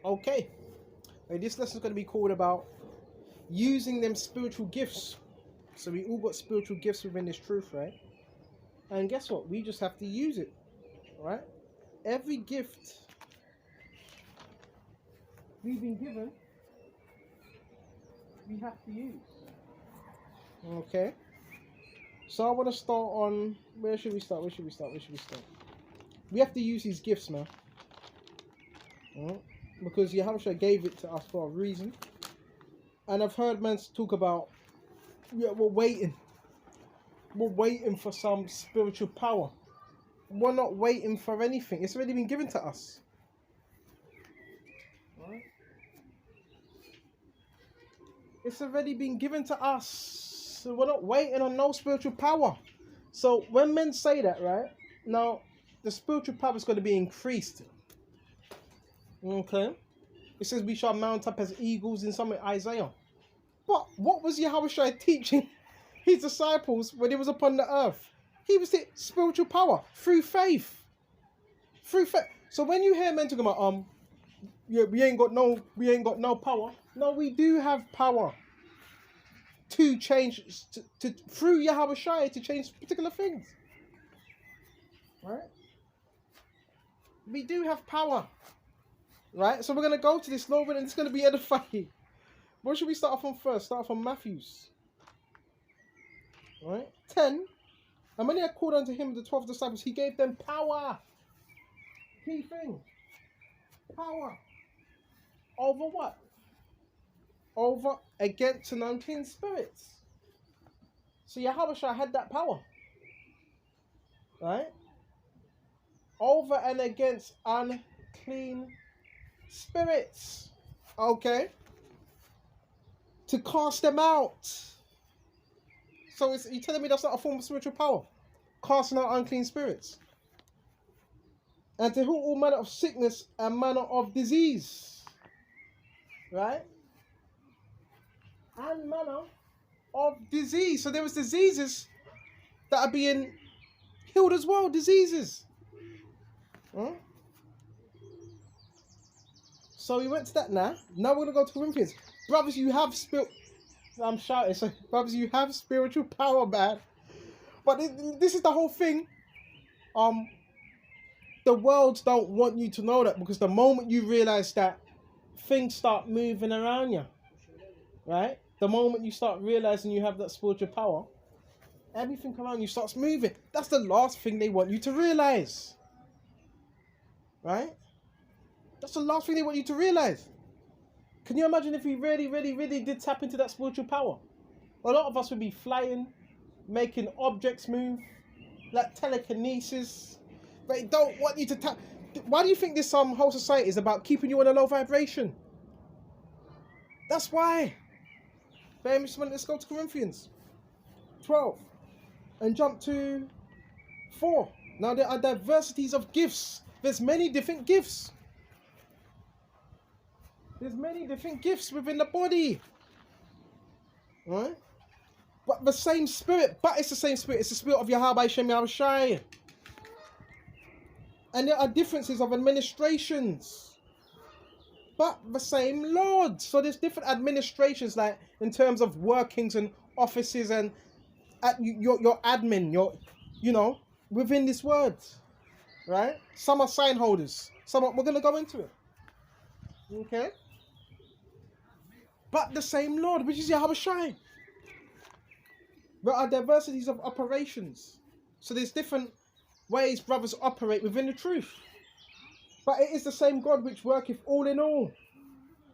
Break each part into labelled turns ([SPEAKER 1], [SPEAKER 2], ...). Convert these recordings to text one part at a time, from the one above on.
[SPEAKER 1] Okay. This lesson is going to be called about using them spiritual gifts. So we all got spiritual gifts within this truth, right? And guess what? We just have to use it, right? Every gift we've been given, we have to use. Okay. So I want to start on, where should we start? We have to use these gifts, man. Because Yahushua gave it to us for a reason. And I've heard men talk about, yeah, we're waiting for some spiritual power. We're not waiting for anything. It's already been given to us. Right? It's already been given to us. So we're not waiting on no spiritual power. So when men say that, right? Now, the spiritual power is going to be increased. Okay? It says we shall mount up as eagles in some Isaiah. But what was Yahushua teaching his disciples when he was upon the earth? He was the spiritual power through faith. Through faith. So when you hear men talking about yeah, we ain't got no power. No, we do have power to change to through Yahushua to change particular things. Right? We do have power. Right? So we're gonna go to this Lord and it's gonna be edifying. What should we start off on first? Start off on Matthew's. Right? 10. And when he had called unto him the 12 disciples, he gave them power. Key thing. Power. Over what? Over against an unclean spirits. So Yahushua had that power. Right? Over and against unclean spirits. Okay? To cast them out. So you're telling me that's not a form of spiritual power? Casting out unclean spirits. And to heal all manner of sickness and manner of disease. Right? And manner of disease. So there was diseases that are being healed as well. Diseases. Huh? So we went to that now. Now we're going to go to Corinthians. Brothers, you have I'm shouting. So, brothers, you have spiritual power, man. But this is the whole thing. The world don't want you to know that, because the moment you realize that, things start moving around you. Right? The moment you start realizing you have that spiritual power, everything around you starts moving. That's the last thing they want you to realize. Right? That's the last thing they want you to realize. Can you imagine if we really, really, really did tap into that spiritual power? A lot of us would be flying, making objects move, like telekinesis. They don't want you to tap. Why do you think this whole society is about keeping you on a low vibration? That's why. Let's go to Corinthians 12 and jump to 4. Now there are diversities of gifts. There's many different gifts. There's many different gifts within the body. Right? But the same spirit. But it's the same spirit. It's the spirit of Yahweh Shem Yahushai. And there are differences of administrations. But the same Lord. So there's different administrations, like in terms of workings and offices and your admin, within this word. Right? Some are sign holders. We're going to go into it. Okay? But the same Lord, which is Yahushua. There are diversities of operations. So there's different ways brothers operate within the truth. But it is the same God which worketh all in all.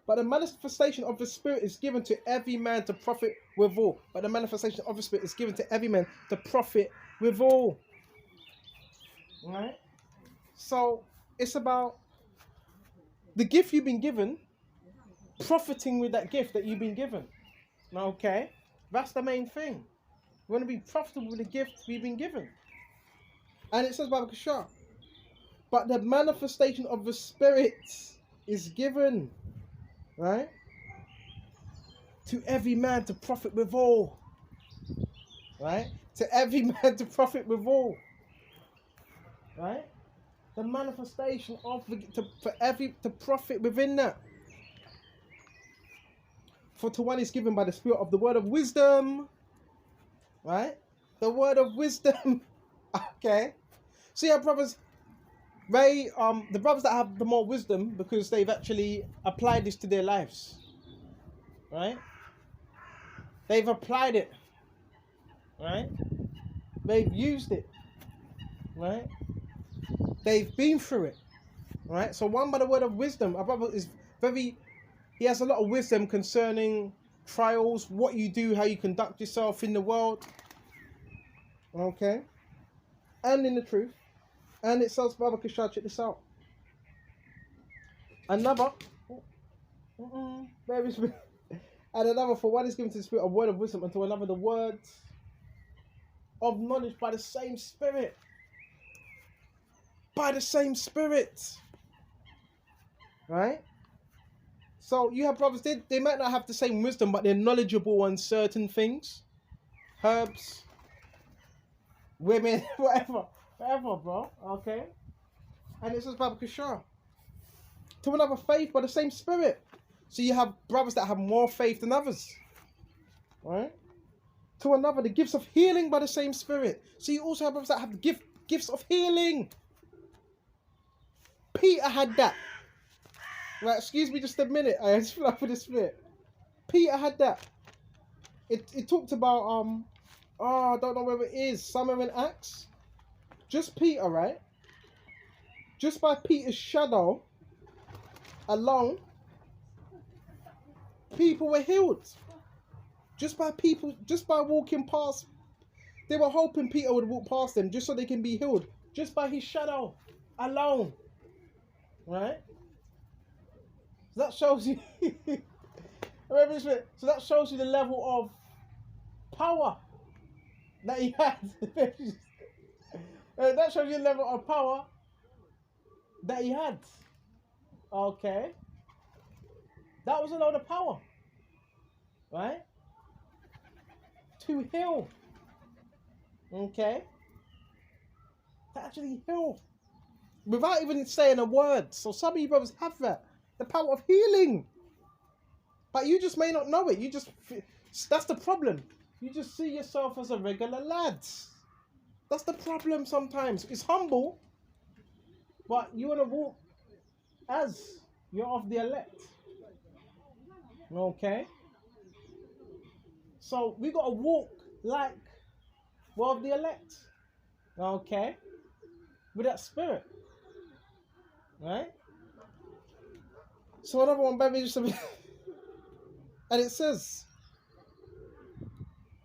[SPEAKER 1] But the manifestation of the Spirit is given to every man to profit withal. But the manifestation of the Spirit is given to every man to profit withal. Right? So it's about the gift you've been given, profiting with that gift that you've been given. Okay? That's the main thing. We want to be profitable with the gift we've been given. And it says by the Kashah, but the manifestation of the Spirit is given, right, to every man to profit withal. Right? To every man to profit withal. Right? The manifestation of to profit within that. For to one is given by the spirit of the word of wisdom. Right? The word of wisdom. Okay. So yeah, brothers, the brothers that have the more wisdom because they've actually applied this to their lives. Right? They've applied it. Right? They've used it. Right? They've been through it. Right? So one by the word of wisdom, our brother is he has a lot of wisdom concerning trials, what you do, how you conduct yourself in the world. Okay? And in the truth. And it says, Brother Kishar, check this out. Another, and another, for one is given to the spirit a word of wisdom, and to another the words of knowledge by the same spirit. By the same spirit. Right? So you have brothers, they might not have the same wisdom, but they're knowledgeable on certain things. Herbs, women, whatever, bro. Okay? And it says, Baba Kishar, to another faith by the same spirit. So you have brothers that have more faith than others. Right? To another, the gifts of healing by the same spirit. So you also have brothers that have the gifts of healing. Peter had that. Right, excuse me just a minute. I just feel up for this bit. Peter had that. It talked about I don't know where it is. Somewhere in Acts. Just Peter, right? Just by Peter's shadow alone, people were healed. Just by walking past. They were hoping Peter would walk past them just so they can be healed. Just by his shadow alone. Right? So that shows you so that shows you the level of power that he had. That shows you the level of power that he had. Okay. That was a load of power. Right? To heal. Okay. To actually heal. Without even saying a word. So some of you brothers have that. The power of healing. But you just may not know it. That's the problem. You just see yourself as a regular lad. That's the problem sometimes. It's humble. But you want to walk as you're of the elect. Okay? So we got to walk like we're of the elect. Okay? With that spirit. Right? So another one, baby, just a bit. And it says,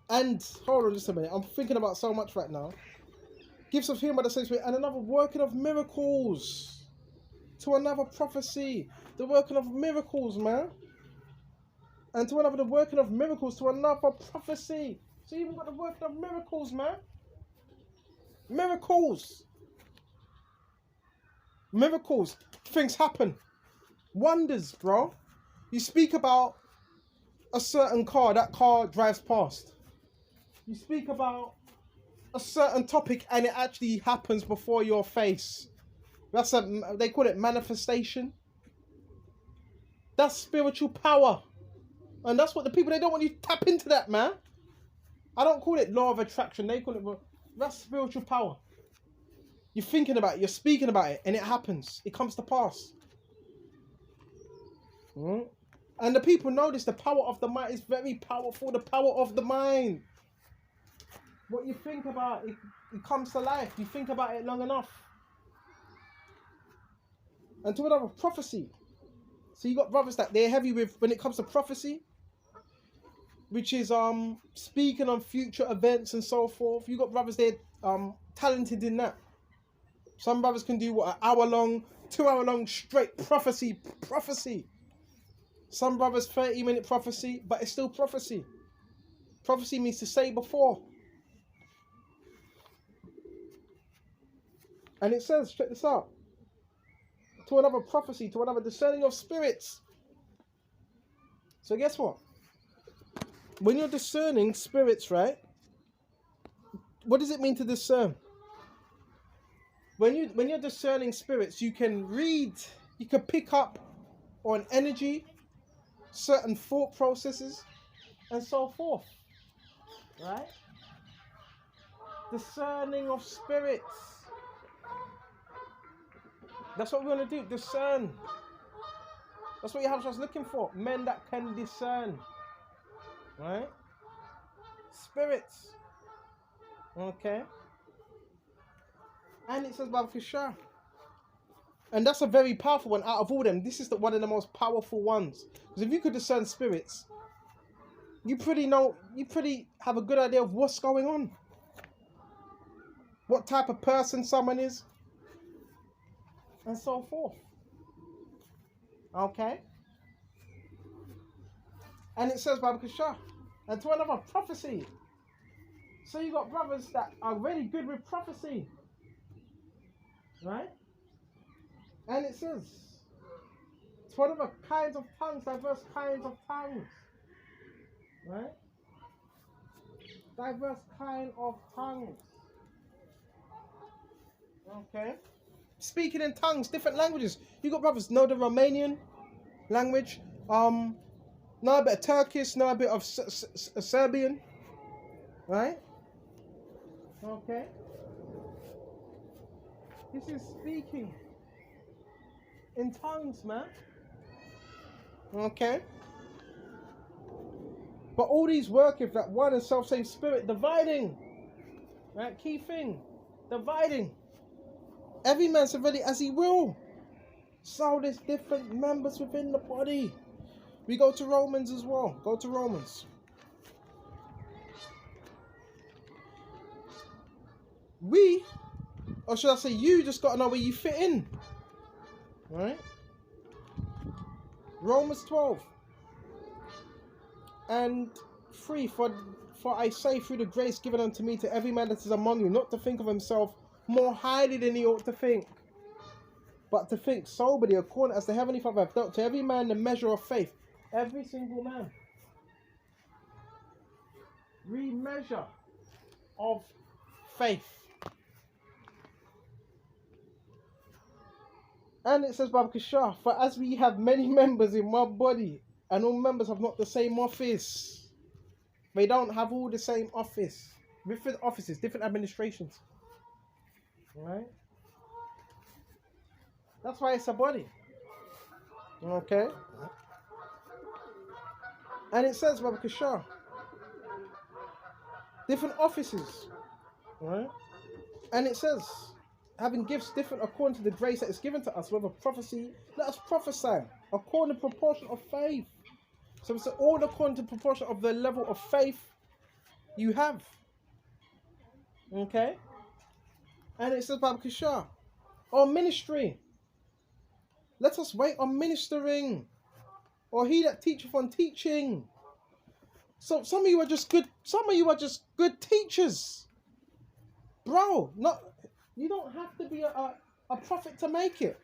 [SPEAKER 1] and hold on just a minute, I'm thinking about so much right now. Gifts of healing by the same spirit, and another working of miracles. To another prophecy, the working of miracles, man. And to another the working of miracles, to another prophecy. So you even got the working of miracles, man. Miracles. Miracles. Things happen. Wonders, bro. You speak about a certain car, that car drives past. You speak about a certain topic and it actually happens before your face. They call it manifestation. That's spiritual power. And that's what the people, they don't want you to tap into that, man. I don't call it law of attraction. They call it, that's spiritual power. You're thinking about it, you're speaking about it, and it happens. It comes to pass. And the people know this, the power of the mind is very powerful, the power of the mind. What you think about, it comes to life. You think about it long enough. And to another, prophecy. So you got brothers that they're heavy with, when it comes to prophecy, which is speaking on future events and so forth. You got brothers, they're talented in that. Some brothers can do what, an hour long, 2 hour long straight prophecy. Some brothers 30-minute prophecy, but it's still prophecy. Prophecy means to say before. And it says, check this out. To another prophecy, to another discerning of spirits. So guess what? When you're discerning spirits, right? What does it mean to discern? when you're discerning spirits, you can read, you can pick up on energy, certain thought processes, and so forth. Right? Discerning of spirits. That's what we want to do. Discern. That's what Yahweh was looking for. Men that can discern. Right? Spirits. Okay? And it says Babakashah. And that's a very powerful one. Out of all them, this is one of the most powerful ones. Because if you could discern spirits, you pretty have a good idea of what's going on. What type of person someone is. And so forth. Okay? And it says Babakashah. And to another prophecy. So you got brothers that are really good with prophecy. Right? And it says, it's one of the kinds of tongues, diverse kinds of tongues. Right? Diverse kind of tongues. Okay? Speaking in tongues, different languages. You got brothers know the Romanian language, know a bit of Turkish, know a bit of Serbian. Right? Okay? This is speaking in tongues, man. Okay? But all these worketh that one and self-same spirit, dividing. Right? Key thing. Dividing. Every man's already as he will. So there's different members within the body. We go to Romans as well. Go to Romans. We, or should I say you, just got to know where you fit in. Right? Romans 12 and 3, for I say through the grace given unto me to every man that is among you, not to think of himself more highly than he ought to think, but to think soberly according as the Heavenly Father hath dealt to every man the measure of faith. Every single man. Remeasure of faith. And it says, Babakashah, for as we have many members in one body, and all members have not the same office. They don't have all the same office. Different offices, different administrations. Right? That's why it's a body. Okay? And it says, Babakashah, different offices. Right? And it says, having gifts different according to the grace that is given to us, whether prophecy, let us prophesy according to the proportion of faith. So it's all according to the proportion of the level of faith you have. Okay? And it says, Babakashah, on ministry, let us wait on ministering, or he that teacheth on teaching. So some of you are just good teachers. Bro, you don't have to be a prophet to make it.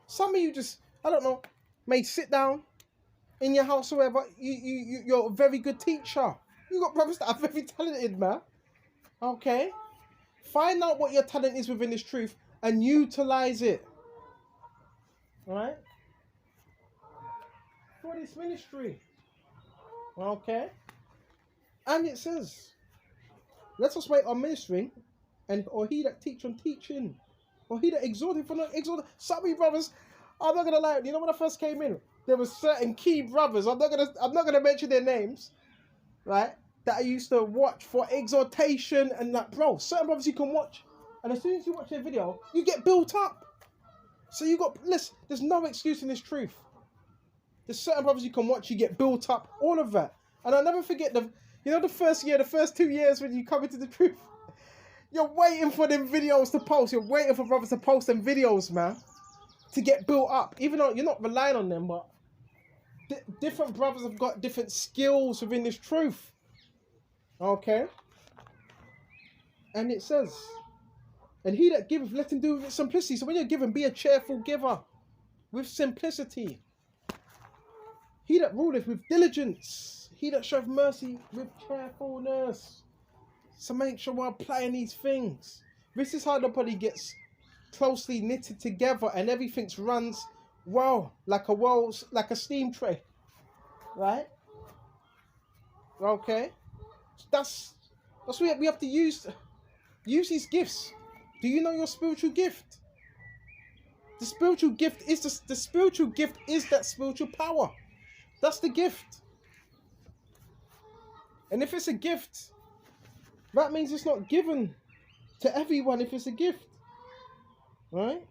[SPEAKER 1] Some of you just, I don't know, may sit down in your house or wherever. You're a very good teacher. You got brothers that are very talented, man. Okay? Find out what your talent is within this truth and utilize it. Alright? For this ministry. Okay? And it says, let us wait on ministering, or he that teach on teaching, or he that exhorteth for not exhorting. Some of you brothers, I'm not gonna lie, you know when I first came in, there were certain key brothers, I'm not gonna mention their names, right? That I used to watch for exhortation, and like, bro, certain brothers you can watch, and as soon as you watch their video, you get built up. So listen, there's no excuse in this truth. There's certain brothers you can watch, you get built up, all of that. And I'll never forget the first 2 years when you come into the truth, you're waiting for them videos to post. You're waiting for brothers to post them videos, man, to get built up. Even though you're not relying on them, but different brothers have got different skills within this truth. Okay? And it says, and he that giveth, let him do with simplicity. So when you're giving, be a cheerful giver with simplicity. He that ruleth with diligence. He that showeth mercy with cheerfulness. So make sure we're applying these things. This is how the body gets closely knitted together, and everything runs well, like a steam tray, right? Okay, that's what we have to use these gifts. Do you know your spiritual gift? The spiritual gift is the spiritual gift is that spiritual power. That's the gift. And if it's a gift, that means it's not given to everyone. If it's a gift, right?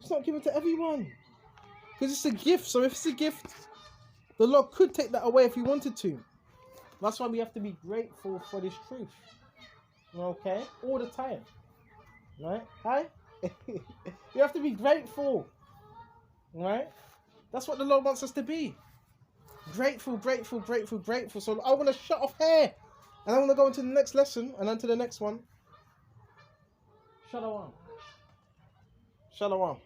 [SPEAKER 1] It's not given to everyone because it's a gift. So if it's a gift, the Lord could take that away if He wanted to. That's why we have to be grateful for this truth. Okay, all the time, right? Hi. You have to be grateful, right? That's what the Lord wants us to be. Grateful, grateful, grateful, grateful. So I want to shut off here, and I want to go into the next lesson and onto the next one. Shalom. Shalom.